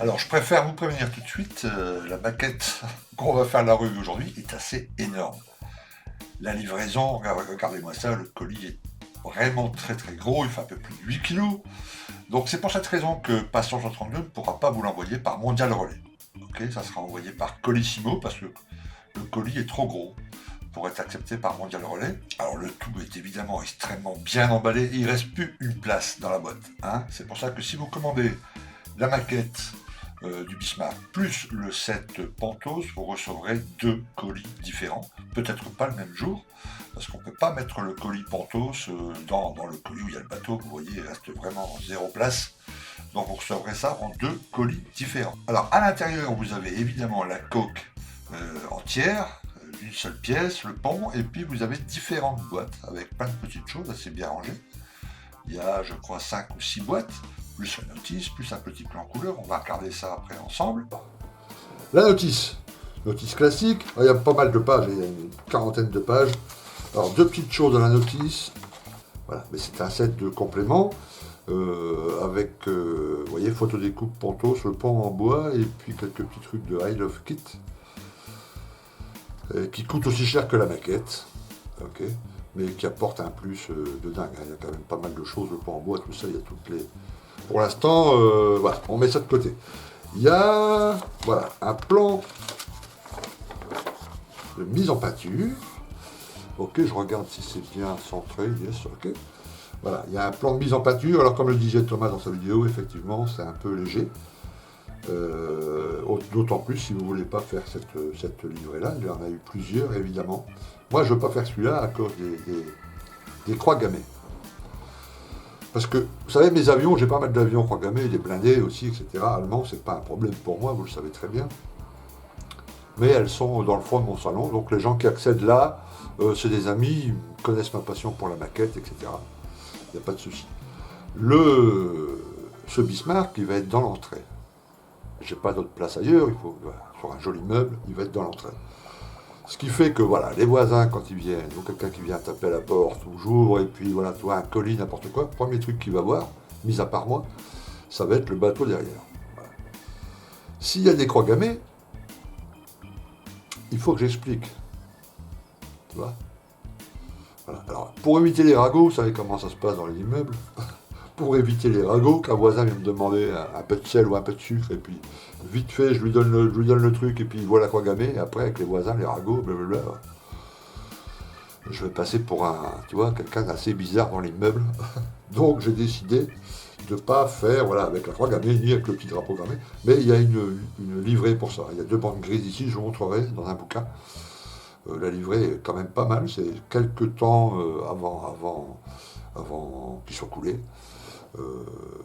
Alors, je préfère vous prévenir tout de suite, la maquette qu'on va faire la revue aujourd'hui est assez énorme. La livraison, regardez-moi ça, le colis est vraiment très très gros, il fait un peu plus de 8 kilos. Donc c'est pour cette raison que Passion 32 ne pourra pas vous l'envoyer par Mondial Relais. Ok, ça sera envoyé par Colissimo parce que le colis est trop gros pour être accepté par Mondial Relais. Alors le tout est évidemment extrêmement bien emballé et il ne reste plus une place dans la boîte, hein. C'est pour ça que si vous commandez la maquette du Bismarck plus le set Pantos, vous recevrez deux colis différents. Peut-être pas le même jour, parce qu'on ne peut pas mettre le colis Pantos dans le colis où il y a le bateau. Vous voyez, il reste vraiment zéro place. Donc vous recevrez ça en deux colis différents. Alors à l'intérieur, vous avez évidemment la coque entière, d'une seule pièce, le pont, et puis vous avez différentes boîtes avec plein de petites choses assez bien rangées. Il y a, je crois, 5 ou 6 boîtes, plus la notice, plus un petit plan couleur. On va regarder ça après ensemble. La notice. Notice classique. Il y a pas mal de pages, il y a une quarantaine de pages. Alors, deux petites choses dans la notice. Voilà, mais c'est un set de compléments. Avec, vous voyez, photo découpe Pontos, le pont en bois, et puis quelques petits trucs de I Love Kit, qui coûtent aussi cher que la maquette. Ok, mais qui apporte un plus de dingue. Il y a quand même pas mal de choses, le pont en bois, tout ça, il y a toutes les... Pour l'instant, voilà, on met ça de côté. Il y a, voilà, un plan de mise en peinture. Ok, je regarde si c'est bien centré, yes, ok. Voilà, il y a un plan de mise en peinture. Alors, comme le disait Thomas dans sa vidéo, effectivement, c'est un peu léger. D'autant plus si vous ne voulez pas faire cette livrée-là. Il y en a eu plusieurs, évidemment. Moi, je ne veux pas faire celui-là à cause des croix gammées. Parce que, vous savez, mes avions, j'ai pas mal d'avions croix gammées, des blindés aussi, etc. Allemands, c'est pas un problème pour moi, vous le savez très bien. Mais elles sont dans le fond de mon salon, donc les gens qui accèdent là, c'est des amis, ils connaissent ma passion pour la maquette, etc. Il n'y a pas de souci. Ce Bismarck, il va être dans l'entrée. J'ai pas d'autre place ailleurs, il faut sur un joli meuble, il va être dans l'entrée. Ce qui fait que voilà, les voisins quand ils viennent, ou quelqu'un qui vient taper à la porte, ou j'ouvre, et puis voilà, toi un colis, n'importe quoi, premier truc qu'il va voir, mis à part moi, ça va être le bateau derrière. Voilà. S'il y a des croix gammées, il faut que j'explique. Tu vois? Voilà. Alors, pour éviter les ragots, vous savez comment ça se passe dans les immeubles. Pour éviter les ragots, qu'un voisin vient me demander un peu de sel ou un peu de sucre, et puis vite fait, je lui donne le truc, et puis il voit la croix gammée, et après, avec les voisins, les ragots, blablabla, je vais passer pour tu vois, quelqu'un d'assez bizarre dans l'immeuble. Donc, j'ai décidé de ne pas faire, voilà, avec la croix gammée, ni avec le petit drapeau gammé, mais il y a une livrée pour ça. Il y a deux bandes grises ici, je vous montrerai dans un bouquin. La livrée est quand même pas mal, c'est quelques temps avant qu'il soit coulé.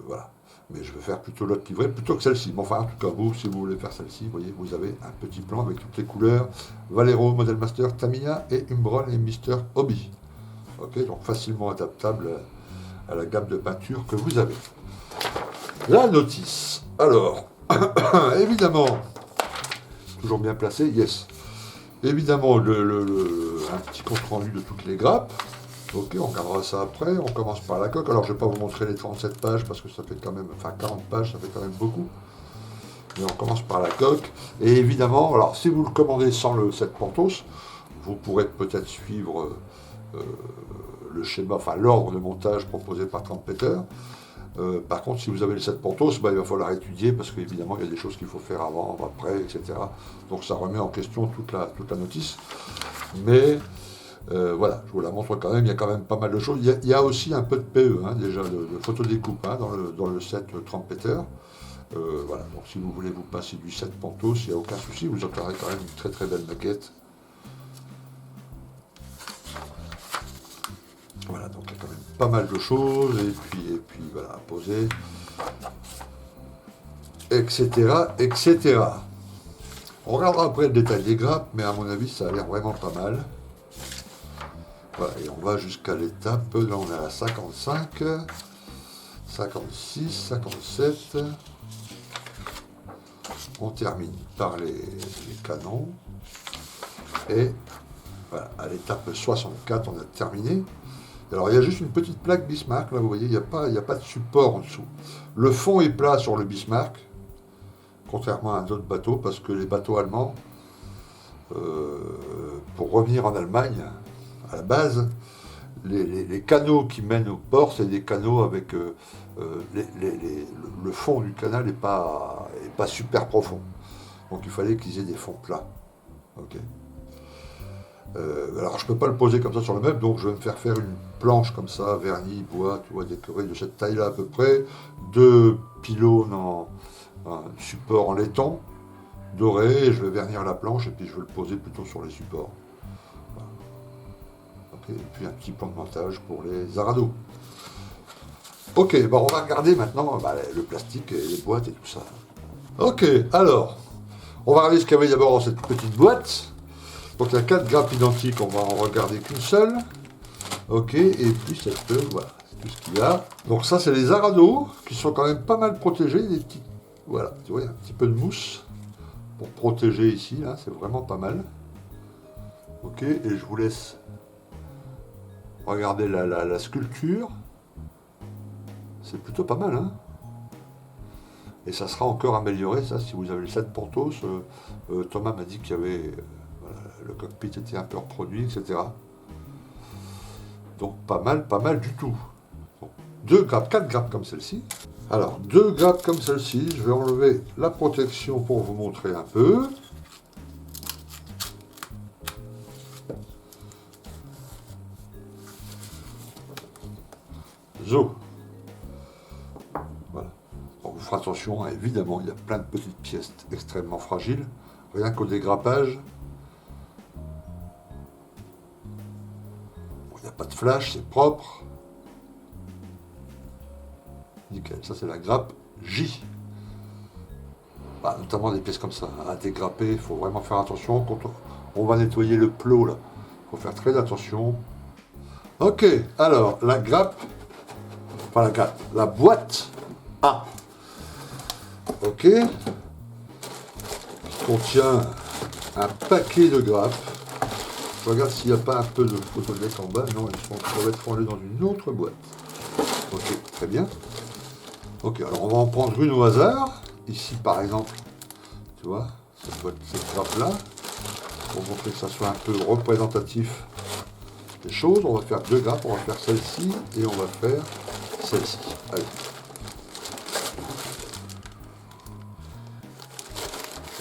Voilà. Mais je vais faire plutôt l'autre livrée plutôt que celle-ci. Mais enfin, en tout cas, vous, si vous voulez faire celle-ci, vous voyez, vous avez un petit plan avec toutes les couleurs. Valero, Model Master, Tamiya et Umbron et Mister Hobby. Ok, donc facilement adaptable à la gamme de peinture que vous avez. La notice. Alors, évidemment, toujours bien placé, yes. Évidemment, un petit compte rendu de toutes les grappes. Ok, on regardera ça après. On commence par la coque. Alors, je ne vais pas vous montrer les 37 pages parce que ça fait quand même, enfin 40 pages, ça fait quand même beaucoup. Mais on commence par la coque. Et évidemment, alors si vous le commandez sans le set Pantos, vous pourrez peut-être suivre le schéma, enfin l'ordre de montage proposé par Trumpeter. Par contre, si vous avez le set Pantos, bah, il va falloir étudier parce qu'évidemment, il y a des choses qu'il faut faire avant, après, etc. Donc ça remet en question toute la notice. Mais voilà, je vous la montre quand même, il y a quand même pas mal de choses. Il y a aussi un peu de PE, hein, déjà, de photodécoupe hein, dans le set Trumpeter. Voilà, donc si vous voulez vous passer du set Pantos, il n'y a aucun souci, vous obtiendrez quand même une très très belle maquette. Voilà, donc il y a quand même pas mal de choses, et puis voilà, à poser, etc., etc. On regardera après le détail des grappes, mais à mon avis, ça a l'air vraiment pas mal. Voilà, et on va jusqu'à l'étape, là on est à 55, 56, 57. On termine par les canons. Et voilà, à l'étape 64, on a terminé. Alors il y a juste une petite plaque Bismarck, là vous voyez, il n'y a pas de support en dessous. Le fond est plat sur le Bismarck. contrairement à d'autres bateaux, parce que les bateaux allemands, pour revenir en Allemagne, à la base, les canaux qui mènent au port, c'est des canaux avec le fond du canal n'est pas super profond. Donc il fallait qu'ils aient des fonds plats. Ok. Alors je ne peux pas le poser comme ça sur le meuble, donc je vais me faire une planche comme ça, vernis, bois, tu vois, décoré de cette taille-là à peu près, 2 pylônes en support en laiton, doré, et je vais vernir la planche et puis je vais le poser plutôt sur les supports. Voilà. Okay. Et puis un petit plan de montage pour les arados. Ok, bon, on va regarder maintenant le plastique et les boîtes et tout ça. Ok, alors, on va regarder ce qu'il y avait d'abord dans cette petite boîte. Donc il y a 4 grappes identiques, on va en regarder qu'une seule. Ok, et puis cette, voilà, c'est tout ce qu'il y a. Donc ça c'est les arados, qui sont quand même pas mal protégés, des petits, voilà, tu vois, il y a un petit peu de mousse pour protéger ici, là, c'est vraiment pas mal. Ok, et je vous laisse regarder la sculpture. C'est plutôt pas mal, hein. Et ça sera encore amélioré, ça, si vous avez le 7 Portos. Thomas m'a dit qu'il y avait... le cockpit était un peu reproduit, etc. Donc pas mal du tout. Bon, 2 grappes, 4 grappes comme celle-ci. Alors, 2 grappes comme celle-ci, je vais enlever la protection pour vous montrer un peu. Zo. Voilà. On vous fera attention, hein, évidemment, il y a plein de petites pièces extrêmement fragiles. Rien qu'au dégrappage. Bon, il n'y a pas de flash, c'est propre. Nickel, ça c'est la grappe J. Notamment des pièces comme ça, hein, à dégrapper, il faut vraiment faire attention. Quand on va nettoyer le plot, là, il faut faire très attention. Ok, alors, la grappe, enfin la grappe, la boîte A. Ok, qui contient un paquet de grappes. Je regarde s'il n'y a pas un peu de photolettes en bas. Non, ils doivent être rangés dans une autre boîte. Ok, très bien. Ok, alors on va en prendre une au hasard. Ici, par exemple, tu vois, cette grappe-là, pour montrer que ça soit un peu représentatif des choses. On va faire 2 grappes. On va faire celle-ci et on va faire celle-ci. Allez.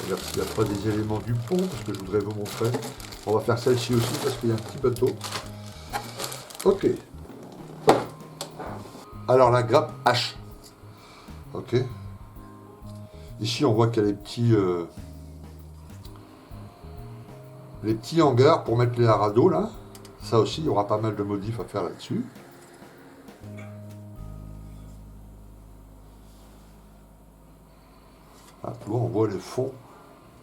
Regarde s'il n'y a pas des éléments du pont, parce que je voudrais vous montrer. On va faire celle-ci aussi, parce qu'il y a un petit bateau. Ok. Alors, la grappe H. Ok. Ici, on voit qu'il y a les petits hangars pour mettre les arados, là. Ça aussi, il y aura pas mal de modifs à faire là-dessus. Ah, tu vois, on voit les fonds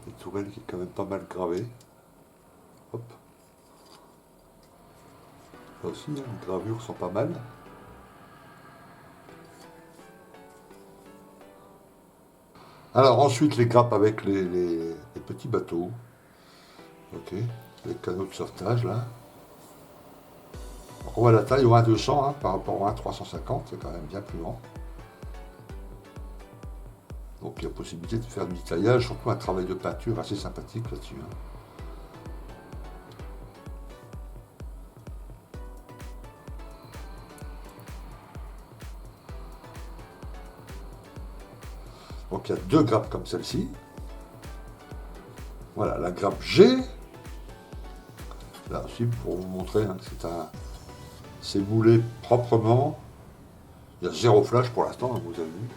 des tourelles qui est quand même pas mal gravé. Hop. Là aussi, hein, les gravures sont pas mal. Alors ensuite, les grappes avec les petits bateaux. Ok, les canaux de sauvetage là. Donc on voit la taille au 1,200 hein, par rapport au 1,350, c'est quand même bien plus grand. Donc il y a possibilité de faire du taillage, surtout un travail de peinture assez sympathique là-dessus. Hein. Donc il y a 2 grappes comme celle-ci. Voilà, la grappe G. Là aussi, pour vous montrer hein, que c'est moulé proprement. Il y a 0 flash pour l'instant, hein, vous avez vu.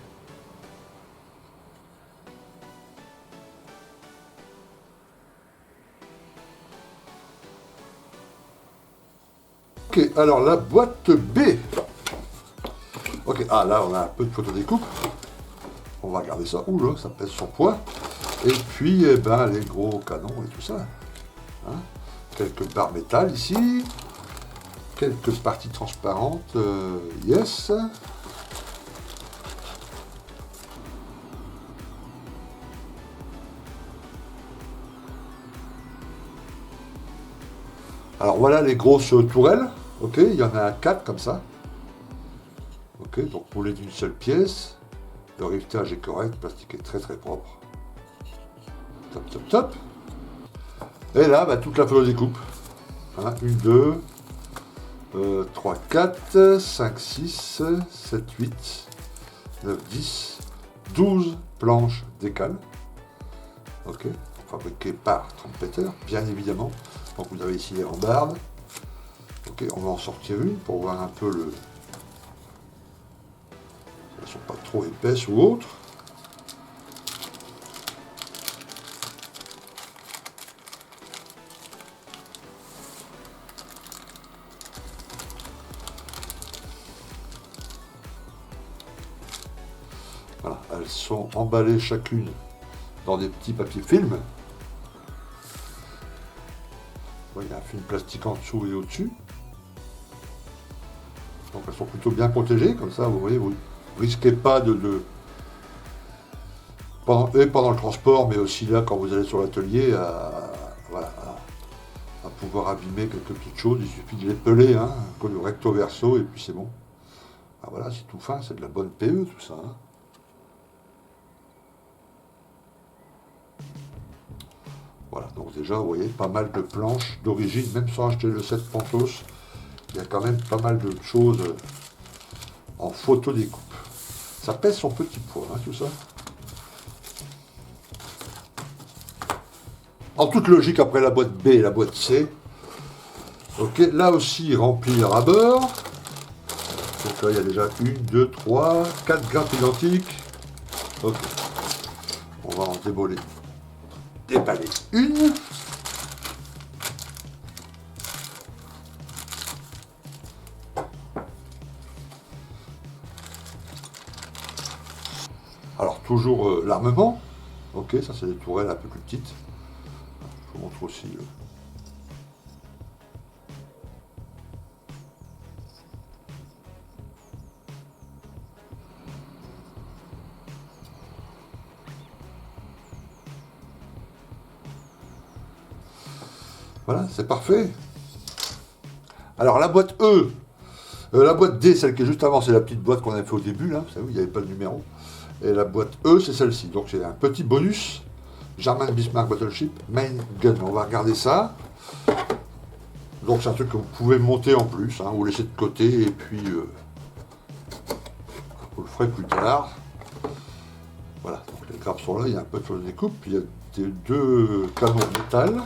Ok, alors la boîte B. Ok, ah là on a un peu de photodécoupe. On va regarder ça. Ouh là, ça pèse son poids. Et puis, eh ben, les gros canons et tout ça. Hein. Quelques barres métal ici. Quelques parties transparentes. Yes. Alors voilà les grosses tourelles. Ok, il y en a 4 comme ça. Ok, donc moulé d'une seule pièce. Le rivetage est correct, le plastique est très très propre. Top, top, top. Et là, bah, toute la photo découpe. 1, 2, 3, 4, 5, 6, 7, 8, 9, 10, 12 planches décales. Ok, fabriquées par Trumpeter, bien évidemment. Donc vous avez ici les rambardes. Ok, on va en sortir une pour voir un peu le... Elles ne sont pas trop épaisses ou autres. Voilà, elles sont emballées chacune dans des petits papiers film. Il y a un film plastique en dessous et au-dessus. Donc elles sont plutôt bien protégées, comme ça vous voyez, vous ne risquez pas pendant le transport, mais aussi là quand vous allez sur l'atelier à pouvoir abîmer quelques petites choses. Il suffit de les peler, hein, coller recto verso et puis c'est bon. Ah, voilà, c'est tout fin, c'est de la bonne PE tout ça. Hein. Voilà, donc déjà vous voyez pas mal de planches d'origine, même sans acheter le set Pantos, il y a quand même pas mal de choses en photo découpe. Ça pèse son petit poids, hein, tout ça. En toute logique, après la boîte B et la boîte C. Ok, là aussi, remplir à bord. Donc là, il y a déjà 1, 2, 3, 4 grappes identiques. Ok. On va en déballer une. Alors, toujours l'armement. Ok, ça c'est des tourelles un peu plus petites. Je vous montre aussi. Voilà, c'est parfait. Alors, la boîte E. La boîte D, celle qui est juste avant, c'est la petite boîte qu'on avait fait au début, là. Vous savez, il n'y avait pas de numéro. Et la boîte E, c'est celle-ci. Donc, c'est un petit bonus. German Bismarck Battleship Main Gun. On va regarder ça. Donc, c'est un truc que vous pouvez monter en plus, hein, ou laisser de côté, et puis vous le ferez plus tard. Voilà, donc les grappes sont là, il y a un peu de découpe, puis il y a des 2 canons de métal.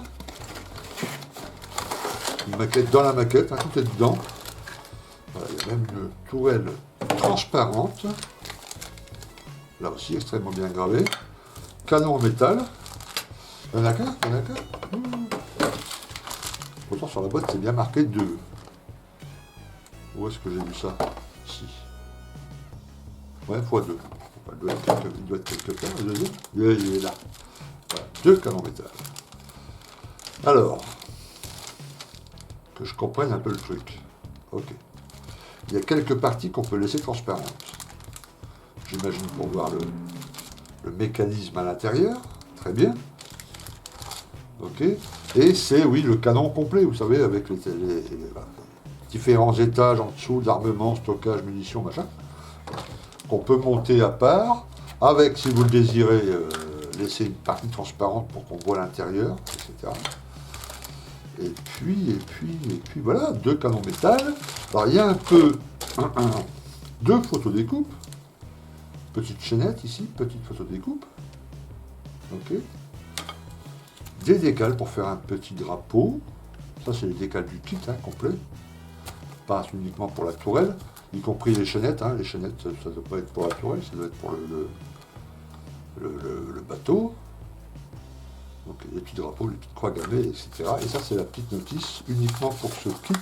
Une maquette dans la maquette, hein, tout est dedans. Voilà, il y a même une tourelle transparente. Là aussi, extrêmement bien gravé. Canon en métal. Il y en a qu'un, il y en a qu'un. Pourtant, sur la boîte, c'est bien marqué 2. Où est-ce que j'ai vu ça? Ici. Ouais, x2. Il doit être quelque part, le deuxième. Il est là. Voilà, 2 canons métal. Alors, que je comprenne un peu le truc. Ok. Il y a quelques parties qu'on peut laisser transparentes. J'imagine pour voir le mécanisme à l'intérieur. Très bien. Ok. Et c'est, oui, le canon complet, vous savez, avec les différents étages en dessous d'armement, stockage, munitions, machin. Qu'on peut monter à part, avec, si vous le désirez, laisser une partie transparente pour qu'on voit l'intérieur, etc. Et puis, voilà, 2 canons métal. Alors, il y a un peu 2 photos découpes. Petite chaînette ici, petite photo découpe. Ok. Des décals pour faire un petit drapeau. Ça, c'est les décals du kit, hein, complet. Pas uniquement pour la tourelle, y compris les chaînettes. Hein. Les chaînettes, ça ne doit pas être pour la tourelle, ça doit être pour le bateau. Donc les petits drapeaux, les petites croix gammées, etc. Et ça, c'est la petite notice uniquement pour ce kit.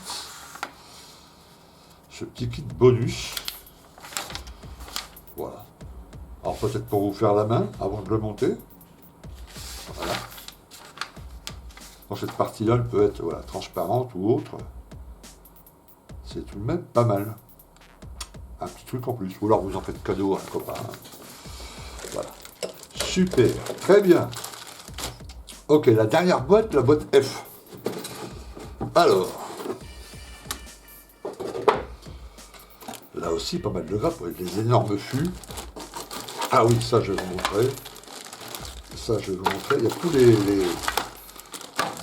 Ce petit kit bonus. Voilà. Alors peut-être pour vous faire la main avant de le monter. Voilà. Donc cette partie-là, elle peut être voilà, transparente ou autre. C'est tout de même pas mal. Un petit truc en plus. Ou alors vous en faites cadeau à un copain. Voilà. Super. Très bien. Ok, la dernière boîte, la boîte F. Alors. Là aussi, pas mal de grappes avec des énormes fûts. Ah oui, ça je vais vous montrer. ça, je vais vous montrer. Il y a tous les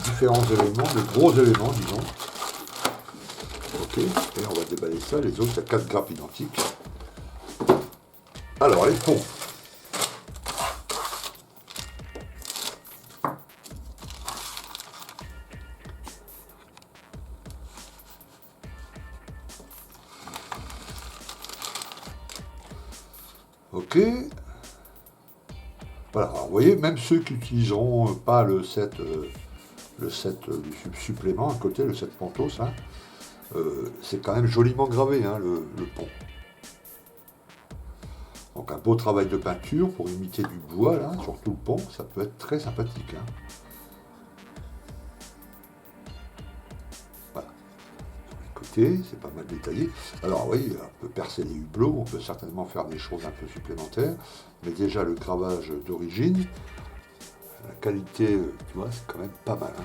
différents éléments, les gros éléments, disons. Ok, et on va déballer ça. Les autres, il y a 4 grappes identiques. Alors, les ponts. Ok. Voilà, alors, vous voyez, même ceux qui n'utiliseront pas le set du supplément à côté, le set Pontos, hein, c'est quand même joliment gravé, hein, le pont. Donc un beau travail de peinture pour imiter du bois, là, sur tout le pont, ça peut être très sympathique. Hein. Voilà. Sur les côtés, c'est pas mal détaillé. Alors oui, on peut percer les hublots, on peut certainement faire des choses un peu supplémentaires, mais déjà le gravage d'origine, la qualité, tu vois, c'est quand même pas mal. Hein.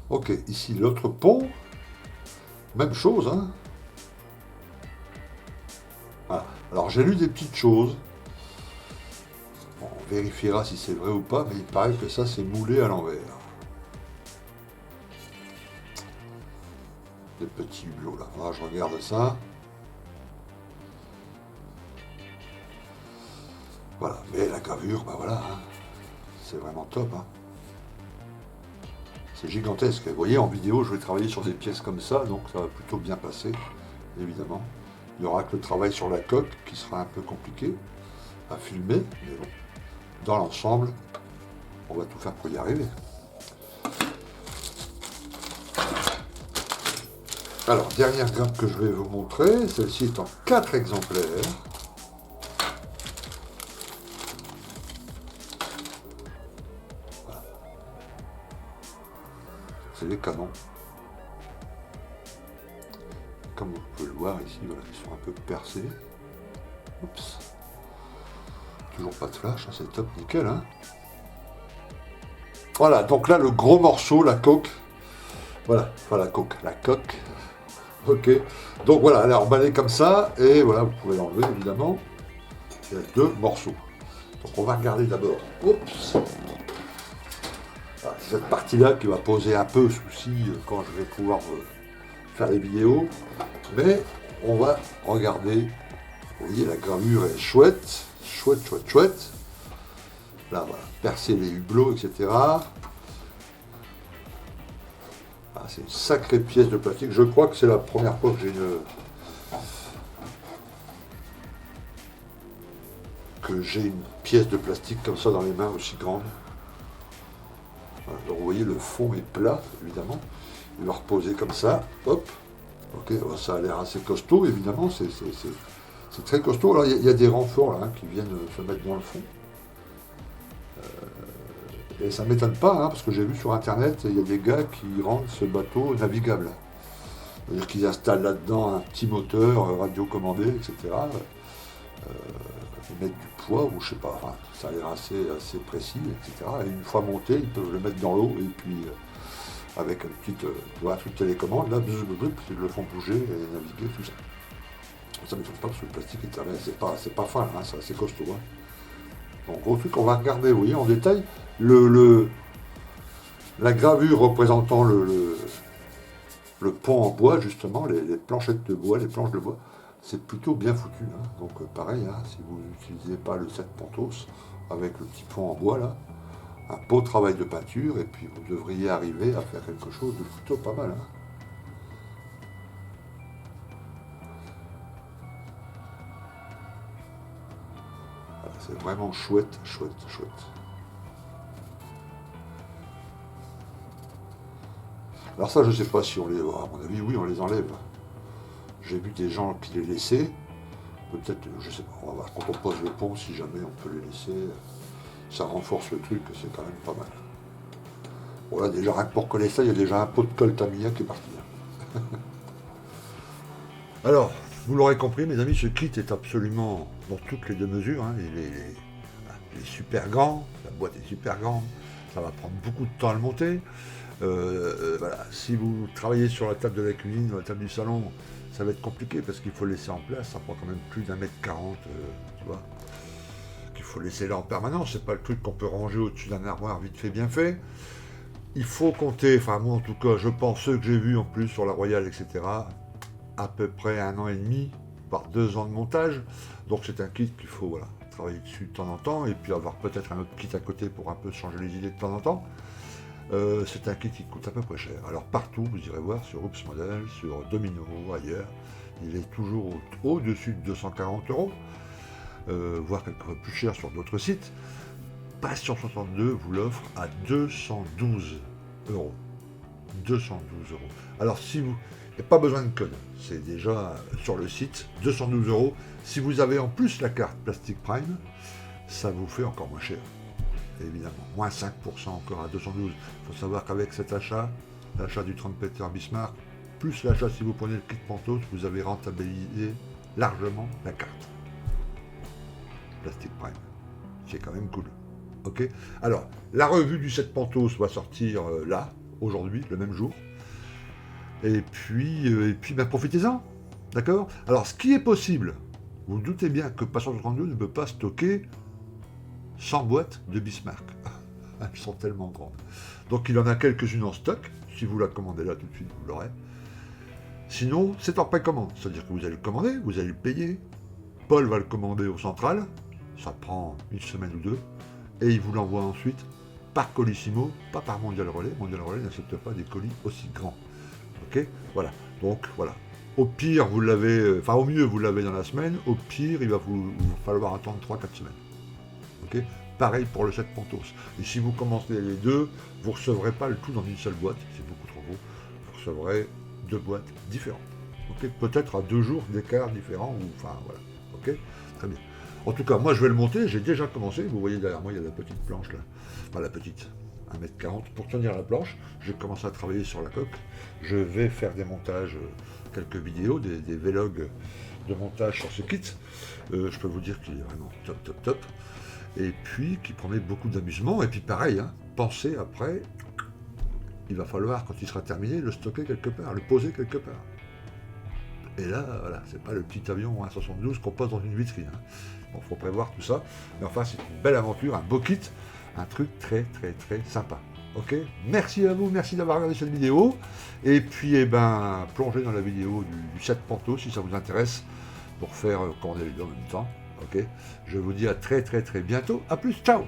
Ok, ici l'autre pont, même chose. Hein. Voilà. Alors j'ai lu des petites choses. Bon, on vérifiera si c'est vrai ou pas, mais il paraît que ça c'est moulé à l'envers. Des petits hublots là. Voilà, je regarde ça. Voilà, mais la gravure, ben voilà, hein. C'est vraiment top. Hein. C'est gigantesque. Vous voyez, en vidéo, je vais travailler sur des pièces comme ça, donc ça va plutôt bien passer, évidemment. Il n'y aura que le travail sur la coque qui sera un peu compliqué à filmer, mais bon, dans l'ensemble, on va tout faire pour y arriver. Alors, dernière grappe que je vais vous montrer, celle-ci est en 4 exemplaires. Voilà. C'est les canons. Comme vous pouvez le voir ici, voilà, ils sont un peu percés. Oups. Toujours pas de flash, hein, c'est top, nickel. Hein. Voilà, donc là, le gros morceau, la coque. Voilà, pas la coque, la coque. Ok, donc voilà, elle est emballée comme ça, et voilà, vous pouvez l'enlever évidemment. Il y a 2 morceaux. Donc on va regarder d'abord. Oups. Voilà, c'est cette partie-là qui va poser un peu souci quand je vais pouvoir faire les vidéos. Mais on va regarder. Vous voyez, la gravure est chouette. Chouette, chouette, chouette. Là, voilà, percer les hublots, etc. Ah, c'est une sacrée pièce de plastique. Je crois que c'est la première fois que j'ai une pièce de plastique comme ça dans les mains aussi grande. Voilà, donc vous voyez, le fond est plat, évidemment. Il va reposer comme ça. Hop. Ok, ça a l'air assez costaud, évidemment. C'est très costaud. Alors, il y a des renforts là, hein, qui viennent se mettre dans le fond. Et ça ne m'étonne pas, hein, parce que j'ai vu sur internet, il y a des gars qui rendent ce bateau navigable. C'est-à-dire qu'ils installent là-dedans un petit moteur radiocommandé, etc. Ils mettent du poids, ou je sais pas, enfin, ça a l'air assez précis, etc. Et une fois monté, ils peuvent le mettre dans l'eau, et puis avec un truc de télécommande, là, ils le font bouger et naviguer, tout ça. Ça ne m'étonne pas, parce que le plastique c'est pas fin, hein, c'est assez costaud. Hein. Donc gros truc, on va regarder, vous voyez, en détail, la gravure représentant le pont en bois, justement, les planchettes de bois, les planches de bois, c'est plutôt bien foutu. Hein. Donc pareil, hein, si vous n'utilisez pas le set Pontos, avec le petit pont en bois là, un beau travail de peinture, et puis vous devriez arriver à faire quelque chose de plutôt pas mal. Hein. Voilà, c'est vraiment chouette, chouette, chouette. Alors ça, je ne sais pas si on les... À mon avis, oui, on les enlève. J'ai vu des gens qui les laissaient. Peut-être, je sais pas, on va voir quand on pose le pont, si jamais on peut les laisser. Ça renforce le truc, c'est quand même pas mal. Voilà, déjà, rien que pour coller ça, il y a déjà un pot de colle Tamiya qui est parti. Alors, vous l'aurez compris, mes amis, ce kit est absolument dans toutes les deux mesures. Hein. Il est super grand, la boîte est super grande, ça va prendre beaucoup de temps à le monter. Voilà. Si vous travaillez sur la table de la cuisine, ou la table du salon, ça va être compliqué parce qu'il faut laisser en place, ça prend quand même plus d'1,40 m, tu vois, qu'il faut laisser là en permanence. C'est pas le truc qu'on peut ranger au-dessus d'un armoire vite fait, bien fait. Il faut compter, enfin moi en tout cas, je pense ceux que j'ai vus en plus sur la Royale, etc., à peu près 1 an et demi, voire 2 ans de montage. Donc c'est un kit qu'il faut voilà, travailler dessus de temps en temps, et puis avoir peut-être un autre kit à côté pour un peu changer les idées de temps en temps. C'est un kit qui coûte à peu près cher. Alors partout, vous irez voir sur Oops Model, sur Domino, ailleurs, il est toujours au-dessus de 240 €, voire quelquefois plus cher sur d'autres sites. Passion 62 vous l'offre à 212 €. 212 €. Alors si vous... Il n'y a pas besoin de code, c'est déjà sur le site, 212 €. Si vous avez en plus la carte Plastic Prime, ça vous fait encore moins cher. Évidemment, moins 5% encore à 212. Il faut savoir qu'avec cet achat, l'achat du trompeter Bismarck, plus l'achat si vous prenez le kit Pantos, vous avez rentabilisé largement la carte Plastic Prime. C'est quand même cool. Ok. Alors, la revue du set Pantos va sortir là, aujourd'hui, le même jour. Et puis ben, profitez-en. D'accord. Alors, ce qui est possible, vous, vous doutez bien que Passion 62 ne peut pas stocker 100 boîtes de Bismarck. Elles sont tellement grandes. Donc il en a quelques-unes en stock. Si vous la commandez là tout de suite, vous l'aurez. Sinon, c'est en précommande. C'est-à-dire que vous allez le commander, vous allez le payer. Paul va le commander au central. Ça prend une semaine ou deux. Et il vous l'envoie ensuite par Colissimo, pas par Mondial Relais. Mondial Relais n'accepte pas des colis aussi grands. Ok. Voilà. Donc voilà. Au pire, vous l'avez... Enfin, au mieux, vous l'avez dans la semaine. Au pire, il va vous falloir attendre 3-4 semaines. Okay. Pareil pour le set Pantos. Et si vous commencez les deux, vous ne recevrez pas le tout dans une seule boîte, c'est beaucoup trop gros. Vous recevrez 2 boîtes différentes. Okay. Peut-être à 2 jours d'écart différents, ou enfin voilà. Ok. Très bien. En tout cas, moi je vais le monter, j'ai déjà commencé. Vous voyez derrière moi, il y a la petite planche là. Enfin la petite, 1,40 m. Pour tenir la planche, j'ai commencé à travailler sur la coque. Je vais faire des montages, quelques vidéos, des vlogs de montage sur ce kit. Je peux vous dire qu'il est vraiment top. Et puis qui promet beaucoup d'amusement, et puis pareil, hein, pensez après, il va falloir, quand il sera terminé, le stocker quelque part, le poser quelque part. Et là, voilà, c'est pas le petit avion 1,72 qu'on pose dans une vitrine. Hein. Bon, faut prévoir tout ça, mais enfin, c'est une belle aventure, un beau kit, un truc très sympa. Ok, merci à vous, merci d'avoir regardé cette vidéo, et puis, eh ben, plongez dans la vidéo du set Pantos, si ça vous intéresse, pour faire commander les deux en même temps. Ok, je vous dis à très bientôt. À plus, ciao.